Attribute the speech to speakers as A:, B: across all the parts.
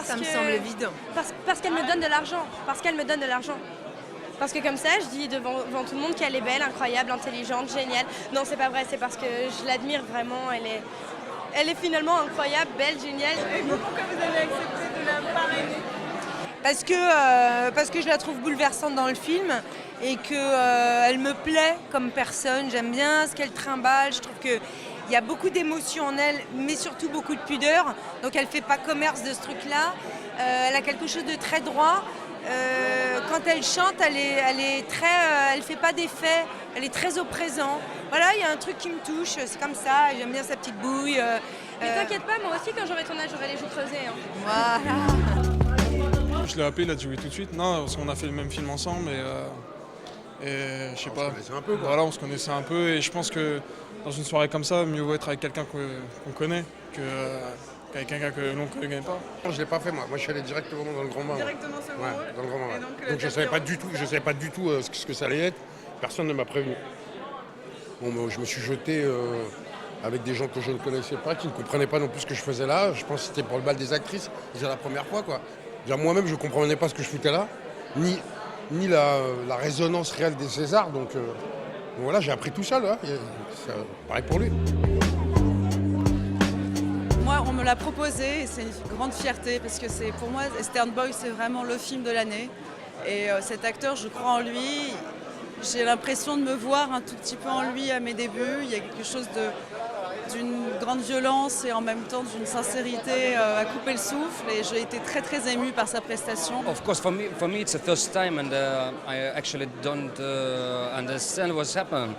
A: Ça me semble évident.
B: Parce qu'elle me donne de l'argent. Parce qu'elle me donne de l'argent. Parce que comme ça, je dis devant tout le monde qu'elle est belle, incroyable, intelligente, géniale. Non, c'est pas vrai, c'est parce que je l'admire vraiment. Elle est finalement incroyable, belle, géniale.
A: Et vous, pourquoi vous avez accepté de la parrainer ?
C: Parce que je la trouve bouleversante dans le film et qu'elle me plaît comme personne. J'aime bien ce qu'elle trimballe. Je trouve qu'il y a beaucoup d'émotions en elle, mais surtout beaucoup de pudeur. Donc elle ne fait pas commerce de ce truc-là. Elle a quelque chose de très droit. Quand elle chante, elle fait pas d'effet. Elle est très au présent. Voilà, il y a un truc qui me touche. C'est comme ça. J'aime bien sa petite bouille.
B: Mais t'inquiète pas, moi aussi, quand j'aurai ton âge, j'aurai les joues creusées. Hein.
C: Voilà.
D: Je l'ai appelé, il a dit oui tout de suite. Non, parce qu'on a fait le même film ensemble et je sais pas.
E: On se connaissait un peu, quoi.
D: Voilà, on se connaissait un peu et je pense que dans une soirée comme ça, mieux vaut être avec quelqu'un qu'on connaît qu'avec quelqu'un que l'on ne connaît pas.
E: Je ne l'ai pas fait moi. Moi je suis allé directement dans le grand bain.
A: Directement sur le
E: Ouais,
A: rôle.
E: dans le grand bain.
A: Et
E: Ouais.
A: donc,
E: Je savais pas du tout ce que ça allait être. Personne ne m'a prévenu. Bon, je me suis jeté avec des gens que je ne connaissais pas, qui ne comprenaient pas non plus ce que je faisais là. Je pense que c'était pour le bal des actrices. C'était la première fois, quoi. Moi-même, je ne comprenais pas ce que je foutais là, ni la résonance réelle des Césars. Donc voilà, j'ai appris tout ça, là. Et c'est pareil pour lui.
F: Moi, on me l'a proposé et c'est une grande fierté parce que pour moi, Eastern Boy, c'est vraiment le film de l'année. Et cet acteur, je crois en lui. J'ai l'impression de me voir un tout petit peu en lui à mes débuts. Il y a quelque chose d'une grande violence et en même temps d'une sincérité à couper le souffle. Et j'ai été très très émue par sa prestation.
G: Of course, for me, it's the first time, and I actually don't understand what's happened.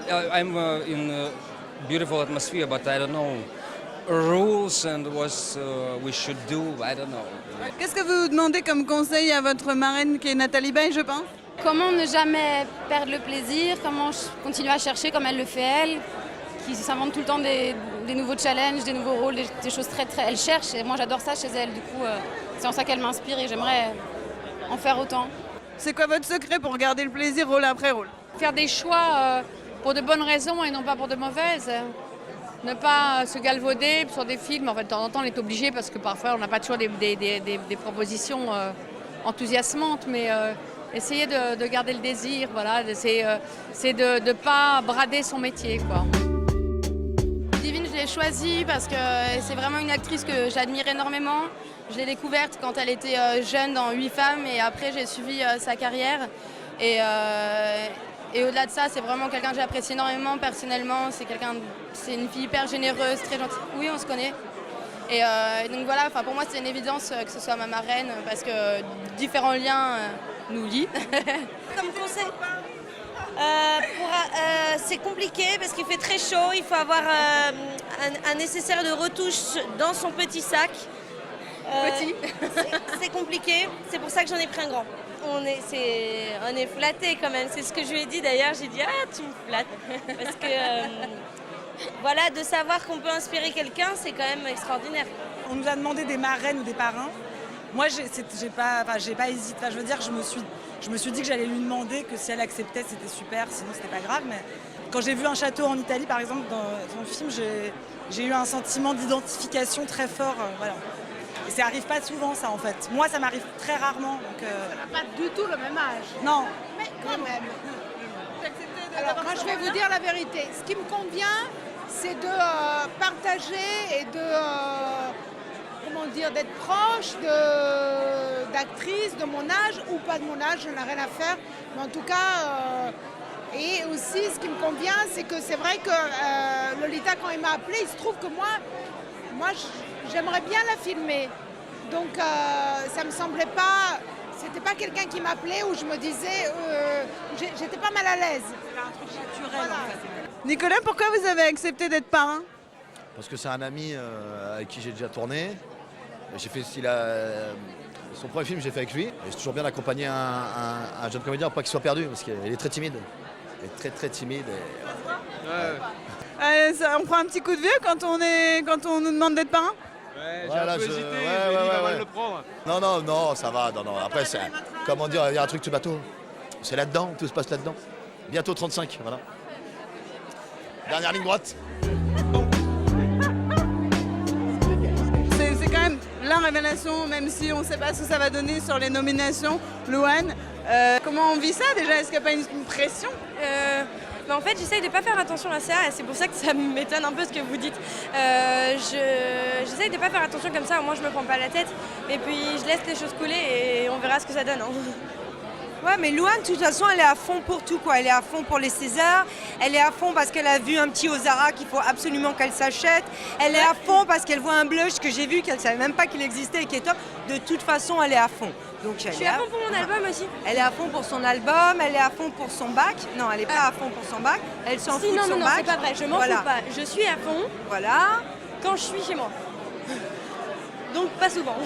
G: I'm in a beautiful atmosphere, but I don't know rules and what we should do. I don't know.
F: Qu'est-ce que vous demandez comme conseil à votre marraine qui est Nathalie Baye, je pense?
H: Comment ne jamais perdre le plaisir, comment continuer à chercher comme elle le fait elle, qui s'invente tout le temps des nouveaux challenges, des nouveaux rôles, des choses très très... Elle cherche et moi j'adore ça chez elle, du coup c'est en ça qu'elle m'inspire et j'aimerais en faire autant.
F: C'est quoi votre secret pour garder le plaisir rôle après rôle?
I: Faire des choix pour de bonnes raisons et non pas pour de mauvaises. Ne pas se galvauder sur des films. En fait, de temps en temps, on est obligé parce que parfois, on n'a pas toujours des propositions enthousiasmantes, mais essayer de garder le désir, voilà. C'est de ne pas brader son métier, quoi.
B: Divine, je l'ai choisie parce que c'est vraiment une actrice que j'admire énormément. Je l'ai découverte quand elle était jeune dans 8 femmes et après, j'ai suivi sa carrière. Et au-delà de ça, c'est vraiment quelqu'un que j'apprécie énormément personnellement. C'est une fille hyper généreuse, très gentille. Oui, on se connaît. Et donc voilà, pour moi, c'est une évidence que ce soit ma marraine parce que différents liens nous lient.
J: Comme conseil, c'est compliqué parce qu'il fait très chaud. Il faut avoir un nécessaire de retouche dans son petit sac.
B: Petit.
J: C'est compliqué. C'est pour ça que j'en ai pris un grand. On est flattés quand même, c'est ce que je lui ai dit d'ailleurs, j'ai dit « Ah, tu me flattes !» Parce que voilà, de savoir qu'on peut inspirer quelqu'un, c'est quand même extraordinaire.
C: On nous a demandé des marraines ou des parrains. Moi, j'ai pas hésité. Je veux dire, je me suis dit que j'allais lui demander que si elle acceptait, c'était super, sinon c'était pas grave. Mais quand j'ai vu un château en Italie, par exemple, dans le film, j'ai eu un sentiment d'identification très fort. Voilà. Et ça arrive pas souvent, ça, en fait. Moi, ça m'arrive très rarement. Donc,
I: Ça n'a pas du tout le même âge.
C: Non.
I: Mais quand même. Alors, moi, je vais vous dire la vérité. Ce qui me convient, c'est de partager et d'être proche d'actrices de mon âge ou pas de mon âge, je n'ai rien à faire. Mais en tout cas, et aussi, ce qui me convient, c'est que c'est vrai que Lolita, quand il m'a appelée, il se trouve que moi j'aimerais bien la filmer. Donc ça me semblait pas, c'était pas quelqu'un qui m'appelait où je me disais, j'étais pas mal à l'aise.
C: C'est un truc naturel,
B: Voilà.
C: en fait.
F: Nicolas, pourquoi vous avez accepté d'être parrain?
K: Parce que c'est un ami avec qui j'ai déjà tourné. J'ai fait son premier film, j'ai fait avec lui. Et c'est toujours bien d'accompagner un jeune comédien pour pas qu'il soit perdu, parce qu'il est très timide. Il est très très timide.
F: Allez, on prend un petit coup de vieux quand on nous demande d'être parrain?
D: Ouais,
K: Ouais, là,
D: j'ai un peu hésité, je me dis, il va mal le prendre.
K: Non, ça va. Non. Après, c'est, comment dire, il y a un truc tout bateau. C'est là-dedans, tout se passe là-dedans. Bientôt 35, voilà. Dernière ligne droite.
F: C'est quand même l'un révélation, même si on ne sait pas ce que ça va donner sur les nominations. Louane, comment on vit ça déjà? Est-ce qu'il n'y a pas une pression?
L: En fait, j'essaye de ne pas faire attention à ça, et c'est pour ça que ça m'étonne un peu ce que vous dites. J'essaye de ne pas faire attention comme ça, au moins je ne me prends pas la tête. Et puis je laisse les choses couler et on verra ce que ça donne. Hein.
C: Ouais, mais Louane, de toute façon, elle est à fond pour tout, quoi. Elle est à fond pour les Césars, elle est à fond parce qu'elle a vu un petit au Zara qu'il faut absolument qu'elle s'achète, elle est à fond parce qu'elle voit un blush que j'ai vu, qu'elle ne savait même pas qu'il existait et qui est top. De toute façon, elle est à fond. Donc,
L: je suis à fond pour mon album aussi.
C: Elle est à fond pour son album, elle est à fond pour son bac. Non, elle n'est pas à fond pour son bac, elle s'en fout de son bac.
L: Non, c'est pas vrai, je m'en fous pas. Je suis à fond
C: quand je suis chez moi.
L: Donc pas souvent.